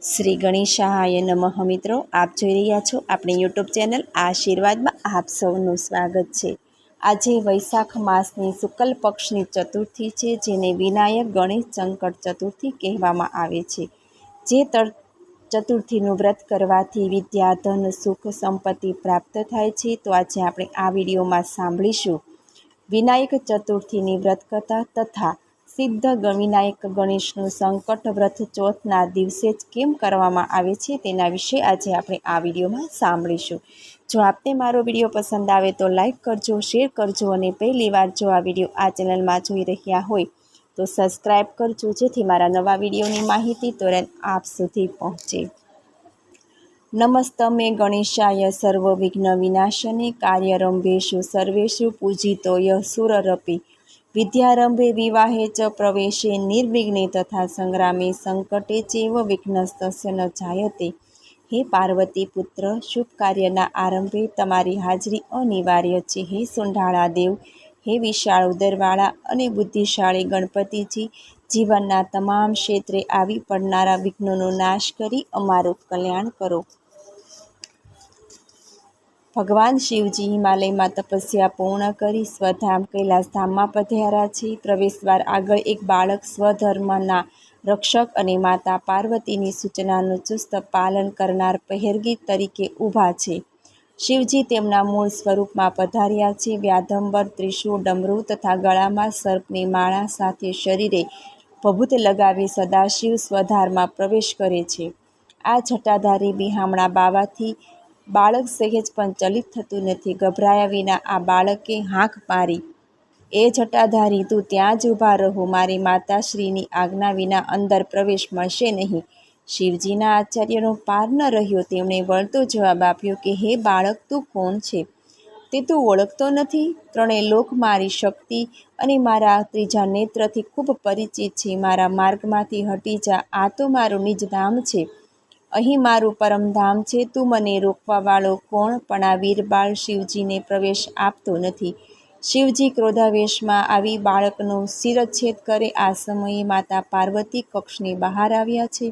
શ્રી ગણેશાય નમઃ. મિત્રો, આપ જોઈ રહ્યા છો આપણી યુટ્યુબ ચેનલ આશીર્વાદમાં આપ સૌનું સ્વાગત છે. આજે વૈશાખ માસની શુક્લ પક્ષની ચતુર્થી છે, જેને વિનાયક ગણેશ સંકટ ચતુર્થી કહેવામાં આવે છે. જે ચતુર્થીનું વ્રત કરવાથી વિદ્યા, ધન, સુખ, સંપત્તિ પ્રાપ્ત થાય છે. તો આજે આપણે આ વિડીયોમાં સાંભળીશું વિનાયક ચતુર્થીની વ્રત કથા તથા સિદ્ધ વિનાયક ગણેશનું સંકટ વ્રત ચોથના દિવસે જ કેમ કરવામાં આવે છે તેના વિશે આજે આપણે આ વિડીયોમાં સાંભળીશું. જો આપને મારો વિડીયો પસંદ આવે તો લાઈક કરજો, શેર કરજો અને પહેલી વાર જો આ વિડીયો આ ચેનલમાં જોઈ રહ્યા હોય તો સબસ્ક્રાઈબ કરજો, જેથી મારા નવા વિડીયોની માહિતી તુરંત આપ સુધી પહોંચે. નમસ્તમે ગણેશાય સર્વ વિઘ્ન વિનાશને કાર્યરંભેષુ સર્વેષુ પૂજિતો યઃ સુરરપી વિદ્યારંભે વિવાહે ચ પ્રવેશે નિર્વિઘ્ને તથા સંગ્રામે સંકટે ચૈવ વિઘ્નસ્તસ્ય ન જાયતે. હે પાર્વતી પુત્ર, શુભ કાર્યના આરંભે તમારી હાજરી અનિવાર્ય છે. હે સુંઢાળા દેવ, હે વિશાળ ઉદરવાળા અને બુદ્ધિશાળી ગણપતિજી, જીવનના તમામ ક્ષેત્રે આવી પડનારા વિઘ્નોનો નાશ કરી અમારું કલ્યાણ કરો. ભગવાન શિવજી હિમાલયમાં તપસ્યા પૂર્ણ કરી સ્વધામ કૈલાસધામમાં પધાર્યા છે. પ્રવેશદ્વાર આગળ એક બાળક સ્વધર્મના રક્ષક અને માતા પાર્વતીની સૂચનાનું ચુસ્ત પાલન કરનાર પહેરગી તરીકે ઊભા છે. શિવજી તેમના મૂળ સ્વરૂપમાં પધાર્યા છે. વ્યાધંબર, ત્રિશૂળ, ડમરૂ તથા ગળામાં સર્પની માળા સાથે શરીરે ભભૂત લગાવી સદાશિવ સ્વધારમાં પ્રવેશ કરે છે. આ જટાધારી બિહામણા બાવાથી બાળક સહેજ પણ ચલિત થતું નથી. ગભરાયા વિના આ બાળકે હાંક મારી, એ જટાધારી, તું ત્યાં જ ઊભા રહો, મારી માતાશ્રીની આજ્ઞા વિના અંદર પ્રવેશ મળશે નહીં. શિવજીના આશ્ચર્યનો પાર ન રહ્યો. તેમણે વળતો જવાબ આપ્યો કે હે બાળક, તું કોણ છે તે તું ઓળખતો નથી? ત્રણેય લોક મારી શક્તિ અને મારા ત્રીજા નેત્રથી ખૂબ પરિચિત છે. મારા માર્ગમાંથી હટી જા, આ તો મારું નિજ ધામ છે, અહીં મારું પરમધામ છે. તું મને રોકવાવાળો કોણ? પણ આ વીર બાળ શિવજીને પ્રવેશ આપતો નથી. શિવજી ક્રોધાવેશમાં આવી બાળકનો શિરચ્છેદ કરે. આ સમયે માતા પાર્વતી કક્ષની બહાર આવ્યા છે.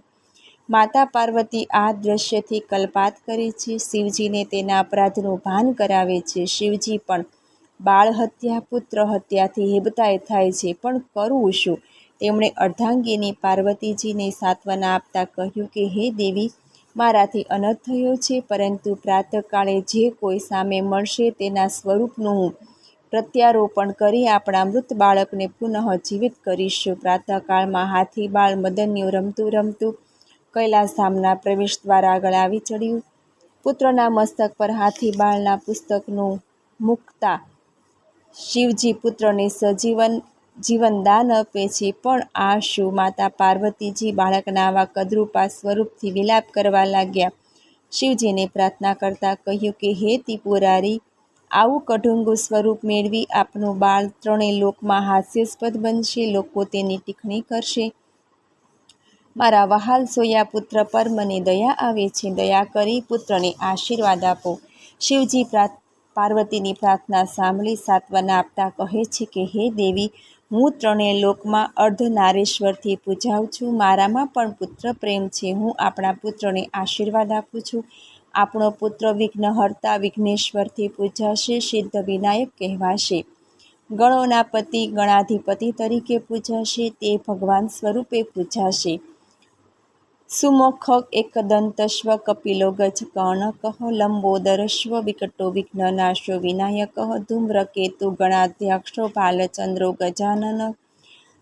માતા પાર્વતી આ દ્રશ્યથી કલ્પાત કરે છે. શિવજીને તેના અપરાધનું ભાન કરાવે છે. શિવજી પણ બાળ હત્યા, પુત્ર હત્યાથી હેબતાય થાય છે, પણ કરવું શું? તેમણે અર્ધાંગીની પાર્વતીજીને સાંત્વના આપતા કહ્યું કે હે દેવી, મારાથી અનર્થ થયો છે, પરંતુ પ્રાતઃકાળે જે કોઈ સામે મળશે તેના સ્વરૂપનું હું પ્રત્યારોપણ કરી આપણા મૃત બાળકને પુનઃ જીવિત કરીશું. પ્રાતઃકાળમાં હાથી બાળ મદન્યું રમતું રમતું કૈલાસધામના પ્રવેશદ્વાર આગળ આવી ચડ્યું. પુત્રના મસ્તક પર હાથી બાળના પુસ્તકનું મૂકતા શિવજી પુત્રને જીવનદાન આપે છે. પણ આ શું? માતા પાર્વતીજી બાળકના આવા કદરૂપા સ્વરૂપથી વિલાપ કરવા લાગ્યા. શિવજીને પ્રાર્થના કરતા કહ્યું કે હે ત્રિપુરારી, આવું કઢુંગું સ્વરૂપ મેળવી આપનું બાળ ત્રણેય લોકમાં હાસ્યાસ્પદ બનશે. લોકો તેની ટીખણી કરશે. મારા વહાલ સોયા પુત્ર પર મને દયા આવે છે. દયા કરી પુત્રને આશીર્વાદ આપો. શિવજી પાર્વતીની પ્રાર્થના સાંભળી સાંત્વના આપતા કહે છે કે હે દેવી, હું ત્રણેય લોકમાં અર્ધનારેશ્વરથી પૂજાઉં છું. મારામાં પણ પુત્ર પ્રેમ છે. હું આપણા પુત્રને આશીર્વાદ આપું છું. આપણો પુત્ર વિઘ્નહર્તા વિઘ્નેશ્વરથી પૂજાશે, સિદ્ધ વિનાયક કહેવાશે, ગણોના પતિ ગણાધિપતિ તરીકે પૂજાશે, તે ભગવાન સ્વરૂપે પૂજાશે. સુમુખ એકદંતશ્વ કપિલો ગજકર્ણક લંબોદરશ્વ વિકટો વિઘ્નનાશો વિનાયક ધૂમ્રકેતુ ગણાધ્યક્ષો ભાલચંદ્રો ગજાનન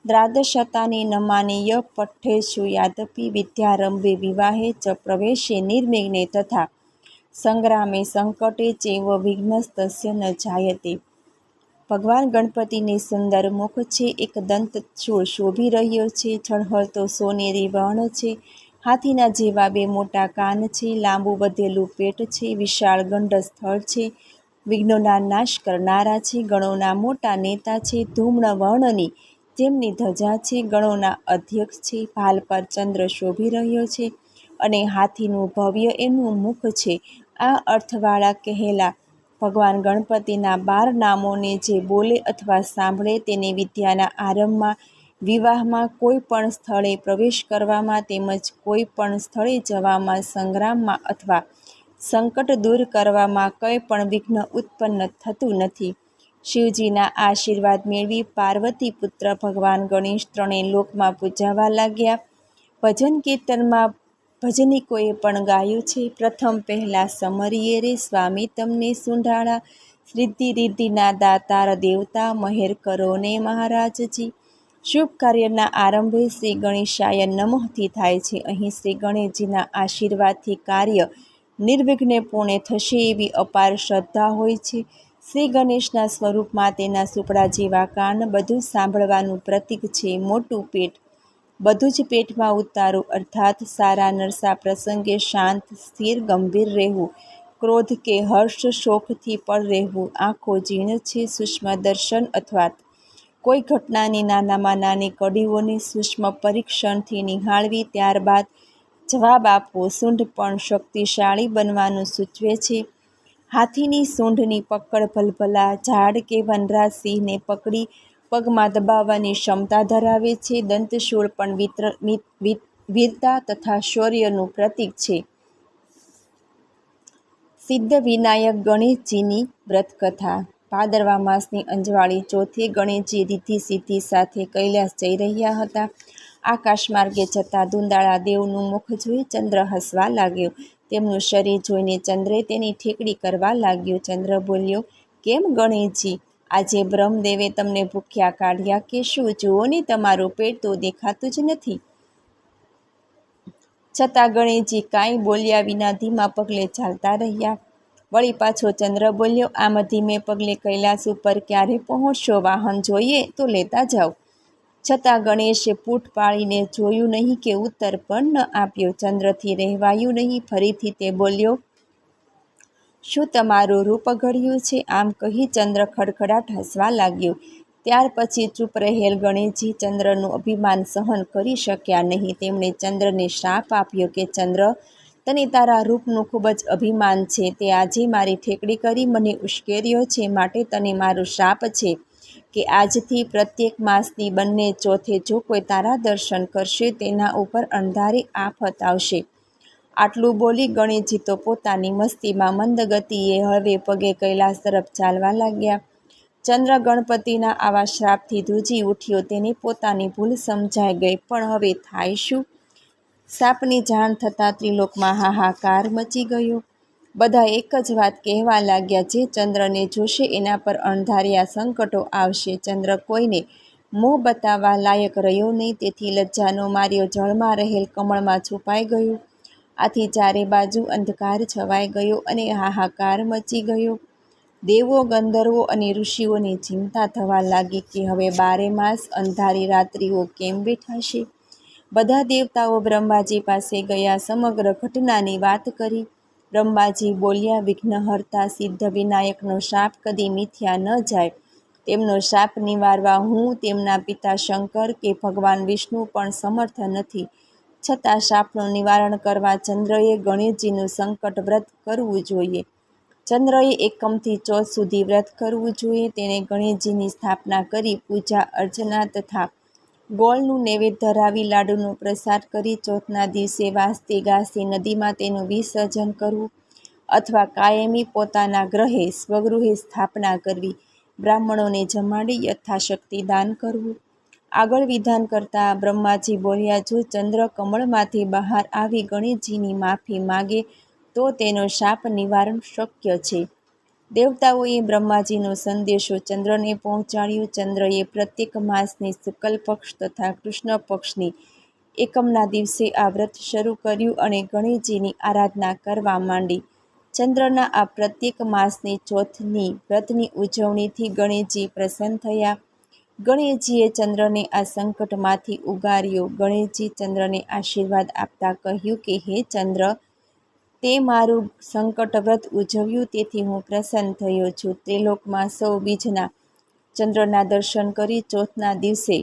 દ્વાદશતાની નમાની ય પઠ્ઠેષુ યાદપી વિદ્યારંભે વિવાહે ચ પ્રવેશે નિર્વિઘ્ને તથા સંગ્રામે સંકટે ચૈવ વિઘ્નસ્તસ્ય ન જાયતે. ભગવાન ગણપતિને સુંદર મુખ છે. એક દંત શૂળ શોભી રહ્યો છે. ઝળહળતો સોનેરી વર્ણ છે. હાથીના જેવા બે મોટા કાન છે. લાંબુ વધેલું પેટ છે. વિશાળ ગંડસ્થળ છે. વિઘ્નોના નાશ કરનારા છે. ગણોના મોટા નેતા છે. ધૂમ્ર વર્ણની તેમની ધજા છે. ગણોના અધ્યક્ષ છે. ભાલ પર ચંદ્ર શોભી રહ્યો છે અને હાથીનું ભવ્ય એનું મુખ છે. આ અર્થવાળા કહેલા ભગવાન ગણપતિના 12 નામોને જે બોલે અથવા સાંભળે તેને વિદ્યાના આરંભમાં વિવાહમાં કોઈ પણ સ્થળે પ્રવેશ કરવામાં તેમજ કોઈ પણ સ્થળે જવામાં, સંગ્રામમાં અથવા સંકટ દૂર કરવામાં કંઈ પણ વિઘ્ન ઉત્પન્ન થતું નથી. શિવજીના આશીર્વાદ મેળવી પાર્વતી પુત્ર ભગવાન ગણેશ ત્રણેય લોકમાં પૂજાવા લાગ્યા. ભજન કીર્તનમાં ભજનીકોએ પણ ગાયું છે. પ્રથમ પહેલા સમરીએ રે સ્વામી તમને સુંઢાળા, સિદ્ધિ રિદ્ધિના દાતાર દેવતા મહેર કરો ને મહારાજજી. શુભ કાર્યના આરંભે શ્રી ગણેશાય નમઃથી થાય છે. અહીં શ્રી ગણેશજીના આશીર્વાદથી કાર્ય નિર્વિઘ્ને પૂર્ણ થશે એવી અપાર શ્રદ્ધા હોય છે. શ્રી ગણેશના સ્વરૂપમાં તેના સુપડા જેવા કાન, બધું સાંભળવાનું પ્રતીક છે. મોટું પેટ, બધું જ પેટમાં ઉતારું, અર્થાત સારા નરસા પ્રસંગે શાંત, સ્થિર, ગંભીર રહેવું. ક્રોધ કે હર્ષ, શોકથી પણ રહેવું. આંખો જીણ છે, સૂક્ષ્મ દર્શન અથવા કોઈ ઘટનાની નાનામાં નાની કડીઓને સૂક્ષ્મ પરીક્ષણથી નિહાળવી, ત્યારબાદ જવાબ આપવો. સૂંઢ પણ શક્તિશાળી બનવાનું સૂચવે છે. હાથીની સૂંઢની પકડ ભલભલા, ઝાડ કે વનરાજ સિંહને પકડી પગમાં દબાવવાની ક્ષમતા ધરાવે છે. દંતશૂળ પણ વીરતા તથા શૌર્યનું પ્રતીક છે. સિદ્ધ વિનાયક ગણેશજીની વ્રતકથા. ભાદરવા માસની અંજવાળી ચોથે ગણેશજી રિદ્ધિ સિદ્ધિ સાથે કૈલાસ જઈ રહ્યા હતા. આકાશ માર્ગે જતા દુંદાળા દેવનું મુખ જોઈ ચંદ્ર હસવા લાગ્યો. તેમનું શરીર જોઈને ચંદ્રે તેની ઠેકડી કરવા લાગ્યો. ચંદ્ર બોલ્યો, કેમ ગણેશજી, આજે બ્રહ્મદેવે તમને ભૂખ્યા કાઢ્યા કે શું? જુઓ ને, તમારું પેટ તો દેખાતું જ નથી. છતાં ગણેશજી કાંઈ બોલ્યા વિના ધીમા પગલે ચાલતા રહ્યા. વળી પાછો ચંદ્ર બોલ્યો, આમ ધીમે પગલે કૈલાસ ઉપર ક્યારે પહોંચશો? વાહન જોઈએ તો લેતા જાઓ. છતાં ગણેશે પૂઠ પાડીને જોયું નહીં કે ઉત્તર પણ ન આપ્યો. ચંદ્રથી રહેવાયું નહીં. ફરીથી તે બોલ્યો, શું તમારું રૂપ ઘડ્યું છે? આમ કહી ચંદ્ર ખડખડાટ હસવા લાગ્યો. ત્યાર પછી ચૂપ રહેલ ગણેશજી ચંદ્રનું અભિમાન સહન કરી શક્યા નહીં. તેમણે ચંદ્રને શ્રાપ આપ્યો કે ચંદ્ર, તને તારા રૂપનું ખૂબ જ અભિમાન છે. તે આજે મારી ઠેકડી કરી મને ઉશ્કેર્યો છે. માટે તને મારો શ્રાપ છે કે આજથી પ્રત્યેક માસની બંને ચોથે જો કોઈ તારા દર્શન કરશે તેના ઉપર અંધારે આફત આવશે. આટલું બોલી ગણેશજી તો પોતાની મસ્તીમાં મંદ ગતિએ હળવે પગે કૈલાસ તરફ ચાલવા લાગ્યા. ચંદ્ર ગણપતિના આવા શ્રાપથી ધ્રુજી ઉઠ્યો. તેને પોતાની ભૂલ સમજાઈ ગઈ. પણ હવે થાય શું? શાપની જાણ થતાં ત્રિલોકમાં હાહાકાર મચી ગયો. બધા એક જ વાત કહેવા લાગ્યા, જે ચંદ્રને જોશે એના પર અણધાર્યા સંકટો આવશે. ચંદ્ર કોઈને મોં બતાવવા લાયક રહ્યો નહીં. તેથી લજ્જાનો માર્યો જળમાં રહેલ કમળમાં છુપાઈ ગયો. આથી ચારે બાજુ અંધકાર છવાઈ ગયો અને હાહાકાર મચી ગયો. દેવો, ગંધર્વો અને ઋષિઓની ચિંતા થવા લાગી કે હવે 12 માસ અંધારી રાત્રિઓ કેમ બેઠાશે. બધા દેવતાઓ બ્રહ્માજી પાસે ગયા. સમગ્ર ઘટનાની વાત કરી. બ્રહ્માજી બોલ્યા, વિઘ્નહર્તા સિદ્ધ વિનાયકનો શાપ કદી મિથ્યા ન જાય. તેમનો શાપ નિવારવા હું, તેમના પિતા શંકર કે ભગવાન વિષ્ણુ પણ સમર્થ નથી. છતાં શાપનું નિવારણ કરવા ચંદ્રએ ગણેશજીનું સંકટ વ્રત કરવું જોઈએ. ચંદ્રએ એકમથી ચોથ સુધી વ્રત કરવું જોઈએ. તેણે ગણેશજીની સ્થાપના કરી પૂજા અર્ચના તથા ગોળનું નૈવેદ્ય ધરાવી લાડુનો પ્રસાદ કરી ચોથના દિવસે વાજતે ગાજતે નદીમાં તેનું વિસર્જન કરવું અથવા કાયમી પોતાના ગ્રહે સ્વગૃહે સ્થાપના કરવી. બ્રાહ્મણોને જમાડી યથાશક્તિ દાન કરવું. આગળ વિધાન કરતા બ્રહ્માજી બોલ્યા, જો ચંદ્ર કમળમાંથી બહાર આવી ગણેશજીની માફી માગે તો તેનો શાપ નિવારણ શક્ય છે. દેવતાઓએ બ્રહ્માજીનો સંદેશો ચંદ્રને પહોંચાડ્યો. ચંદ્રએ પ્રત્યેક માસની શુક્લ પક્ષ તથા કૃષ્ણ પક્ષની એકમના દિવસે આ વ્રત શરૂ કર્યું અને ગણેશજીની આરાધના કરવા માંડી. ચંદ્રના આ પ્રત્યેક માસની ચોથની વ્રતની ઉજવણીથી ગણેશજી પ્રસન્ન થયા. ગણેશજીએ ચંદ્રને આ સંકટમાંથી ઉગાર્યો. ગણેશજી ચંદ્રને આશીર્વાદ આપતા કહ્યું કે હે ચંદ્ર, તે મારું સંકટ વ્રત ઉજવ્યું તેથી હું પ્રસન્ન થયો છું. ત્રિલોકમાં સૌ બીજના ચંદ્રના દર્શન કરી ચોથના દિવસે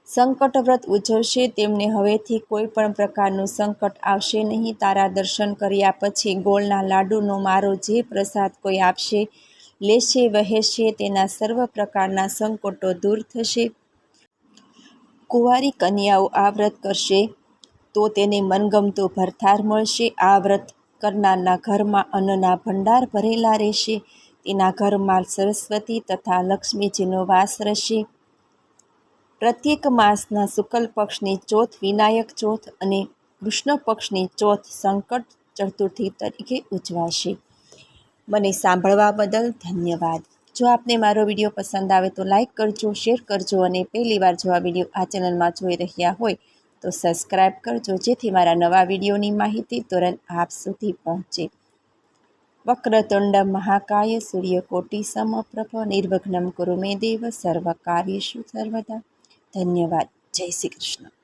સંકટ વ્રત ઉજવશે તેમને હવેથી કોઈ પણ પ્રકારનું સંકટ આવશે નહીં. તારા દર્શન કર્યા પછી ગોળના લાડુનો મારો જે પ્રસાદ કોઈ આપશે, લેશે, વહેશે તેના સર્વ પ્રકારના સંકટો દૂર થશે. કુંવારી કન્યાઓ આ વ્રત કરશે તો તેને મનગમતો ભરથાર મળશે. આ વ્રત કરનારના ઘરમાં અન્નના ભંડાર ભરેલા રહેશે. તેના ઘરમાં સરસ્વતી તથા લક્ષ્મીજીનો વાસ રહેશે. પ્રત્યેક માસના શુક્લ પક્ષની ચોથ વિનાયક ચોથ અને કૃષ્ણ પક્ષની ચોથ સંકટ ચતુર્થી તરીકે ઉજવાશે. મને સાંભળવા બદલ ધન્યવાદ. જો આપને મારો વિડીયો પસંદ આવે તો લાઈક કરજો, શેર કરજો અને પહેલીવાર જો આ વિડીયો આ ચેનલમાં જોઈ રહ્યા હોય તો સબસ્ક્રાઈબ કરજો, જેથી મારા નવા વિડીયોની માહિતી તુરંત આપ સુધી પહોંચે. વક્રતુંડ મહાકાય સૂર્યકોટિ સમપ્રભ નિર્વિઘ્नं કુરુ મે દેવ સર્વકાર્યેષુ સર્વદા. ધન્યવાદ. જય શ્રી કૃષ્ણ.